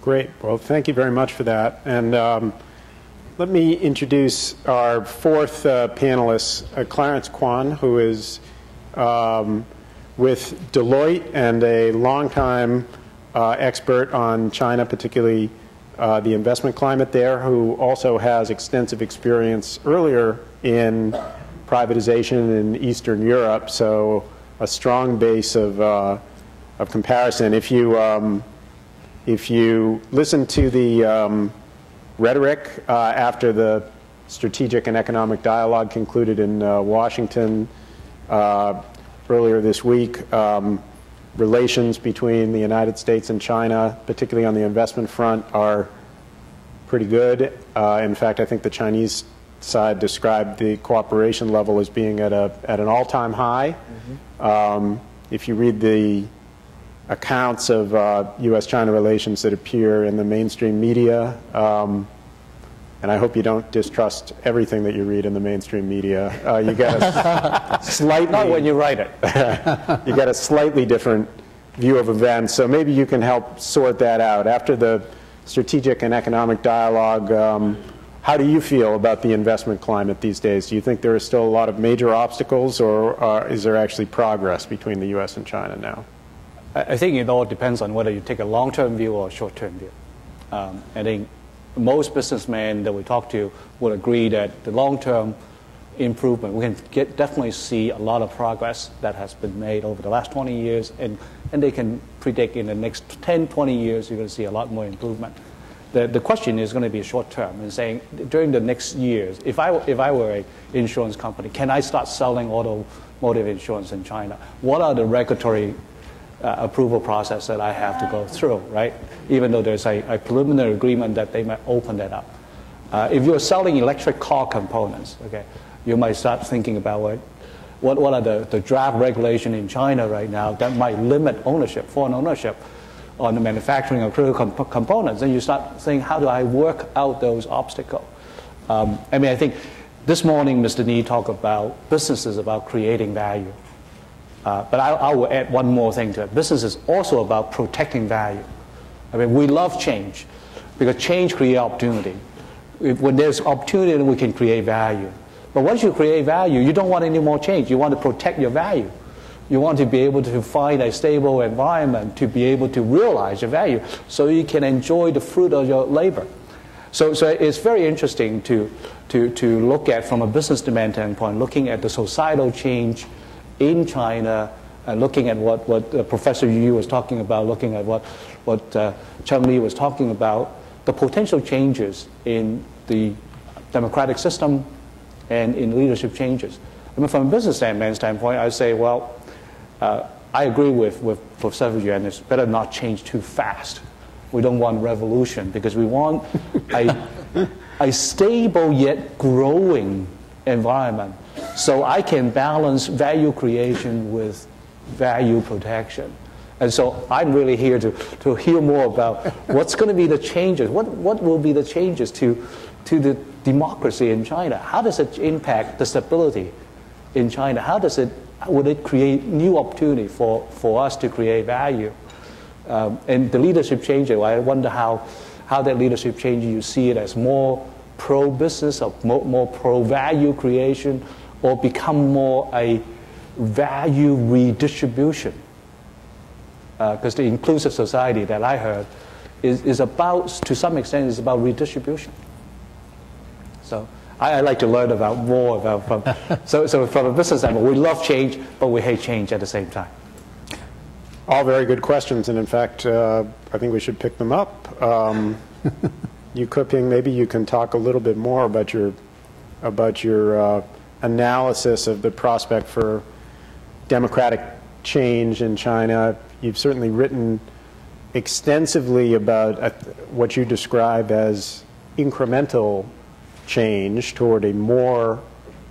Great. Well, thank you very much for that. And let me introduce our fourth panelist, Clarence Kwan, who is with Deloitte and a longtime expert on China, particularly the investment climate there, who also has extensive experience earlier in privatization in Eastern Europe, so a strong base of comparison. If you listen to the rhetoric after the strategic and economic dialogue concluded in Washington earlier this week, relations between the United States and China, particularly on the investment front, are pretty good. In fact, I think the Chinese side described the cooperation level as being at an all-time high. Mm-hmm. If you read the accounts of U.S.-China relations that appear in the mainstream media, and I hope you don't distrust everything that you read in the mainstream media. You get a slightly... Not when you write it. You get a slightly different view of events, so maybe you can help sort that out. After the strategic and economic dialogue, how do you feel about the investment climate these days? Do you think there are still a lot of major obstacles, or is there actually progress between the U.S. and China now? I think it all depends on whether you take a long-term view or a short-term view. I think most businessmen that we talk to would agree that the long-term improvement, we can definitely see a lot of progress that has been made over the last 20 years, and they can predict in the next 10, 20 years you're going to see a lot more improvement. The question is going to be short-term, and saying during the next years, if I were an insurance company, can I start selling automotive insurance in China? What are the regulatory approval process that I have to go through, right? Even though there's a preliminary agreement that they might open that up. If you're selling electric car components, okay, you might start thinking about what are the draft regulation in China right now that might limit ownership, foreign ownership, on the manufacturing of critical components. And you start saying, how do I work out those obstacles? I mean, I think this morning Mr. Ni talked about businesses about creating value. But I will add one more thing to it. Business is also about protecting value. I mean, we love change because change creates opportunity. When there's opportunity, we can create value. But once you create value, you don't want any more change. You want to protect your value. You want to be able to find a stable environment to be able to realize your value so you can enjoy the fruit of your labor. So it's very interesting to look at, from a business demand standpoint, looking at the societal change in China, looking at what Professor Yu was talking about, looking at what Cheng Li was talking about, the potential changes in the democratic system and in leadership changes. I mean, from a business standpoint, I say, well, I agree with Professor Yu, and it's better not change too fast. We don't want revolution because we want a stable yet growing environment, so I can balance value creation with value protection. And so I'm really here to hear more about what's going to be the changes. What will be the changes to the democracy in China? How does it impact the stability in China? Would it create new opportunity for us to create value? And the leadership change, I wonder how that leadership change, you see it as more pro-business or more pro-value creation, or become more a value redistribution. Because the inclusive society that I heard is about, to some extent, is about redistribution. So I like to learn about more about so from a business standpoint, we love change, but we hate change at the same time. All very good questions, and in fact, I think we should pick them up. You, Keping, maybe you can talk a little bit more about your analysis of the prospect for democratic change in China. You've certainly written extensively about what you describe as incremental change toward a more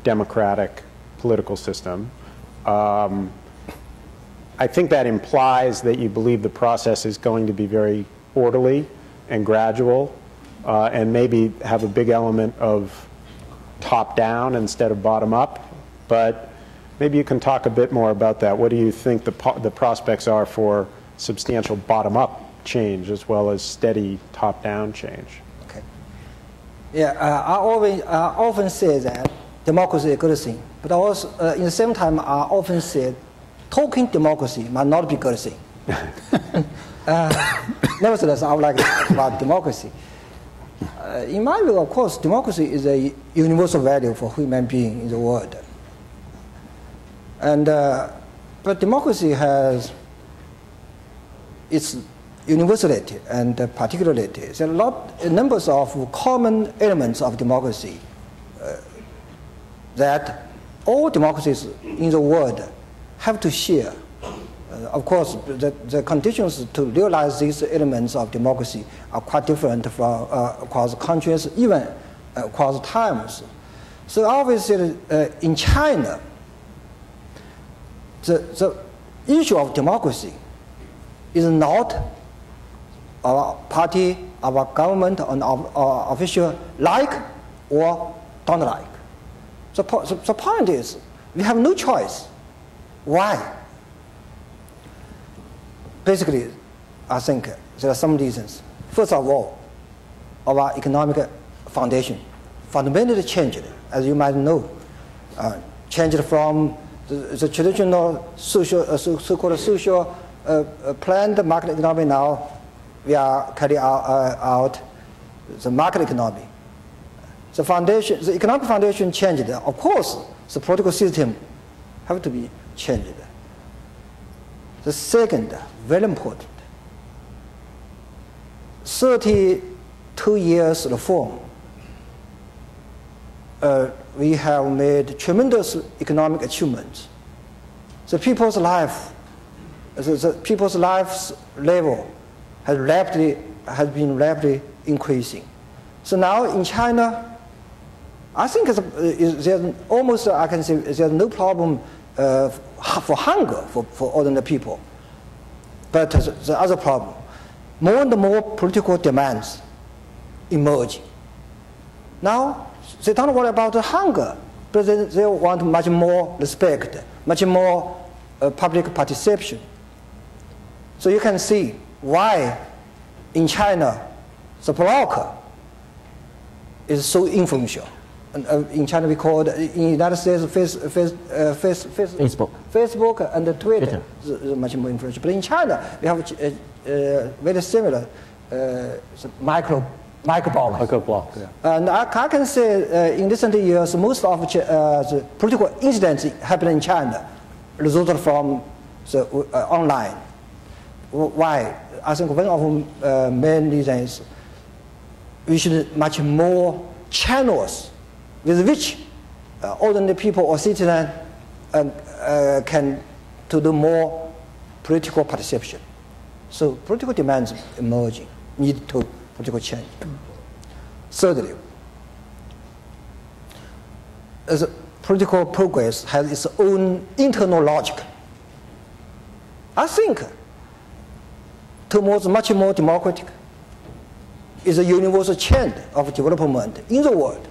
democratic political system. I think that implies that you believe the process is going to be very orderly and gradual, and maybe have a big element of top-down instead of bottom-up. But maybe you can talk a bit more about that. What do you think the prospects are for substantial bottom-up change as well as steady top-down change. Okay. Yeah, I often say that democracy is a good thing, but also in the same time, I often say talking democracy might not be a good thing. Nevertheless, I would like to talk about democracy. In my view, of course, democracy is a universal value for human beings in the world. And, but democracy has its universality and particularity. There are numbers of common elements of democracy that all democracies in the world have to share. Of course, the conditions to realize these elements of democracy are quite different from across countries, even across times. So obviously, in China, the issue of democracy is not our party, our government, and our official like or don't like. The point is, we have no choice. Why? Basically, I think there are some reasons. First of all, our economic foundation fundamentally changed, as you might know. Changed from the traditional social, so-called social planned market economy. Now we are carrying out the market economy. The foundation, the economic foundation changed. Of course, the political system have to be changed. The second, very important, 32 years reform. We have made tremendous economic achievements. The people's life, the people's lives level has been rapidly increasing. So now in China, I think there's almost, I can say, there's no problem for hunger for ordinary people. But the other problem, more and more political demands emerging. Now, they don't worry about the hunger, but they want much more respect, much more public participation. So you can see why in China the blogger is so influential. In China, we call it, in the United States, Facebook and Twitter is much more influential. But in China, we have very similar microblog. Microblog, yeah. And I can say in recent years, most of the political incidents happening in China resulted from the online. Why? I think one of the main reasons we should much more channels with which ordinary people or citizens can to do more political participation. So political demands emerging, need to political change. Thirdly, as political progress has its own internal logic. I think towards much more democratic is a universal trend of development in the world.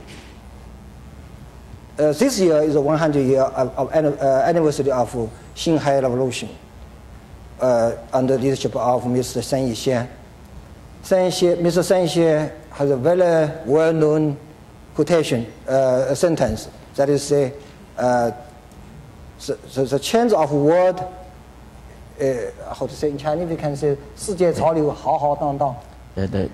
This year is the 100-year anniversary of Xinhai Revolution under the leadership of Mr. Shen Yixian. Mr. Shen Yixian has a very well-known quotation, sentence, that is say, the change of world, how to say in Chinese, we can say, 世界潮流浩浩荡荡. The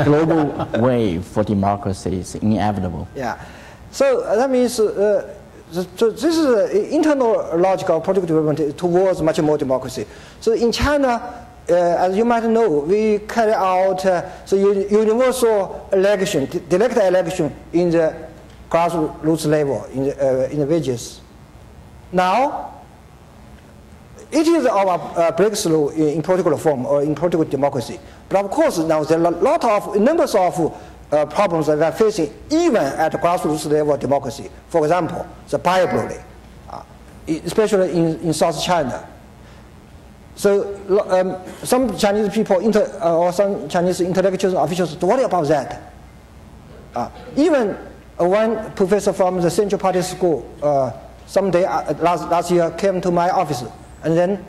global wave for democracy is inevitable. Yeah. So that means this is an internal logic of political development towards much more democracy. So in China, as you might know, we carry out the universal election, direct election in the grassroots level, in the villages. Now, it is our breakthrough in political reform or in political democracy. But of course, now there are numbers of problems that we are facing even at the grassroots level of democracy. For example, the Bible, especially in South China. So some Chinese people or some Chinese intellectuals and officials worry about that. Even one professor from the Central Party School someday last year came to my office, and then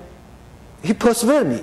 he persuaded me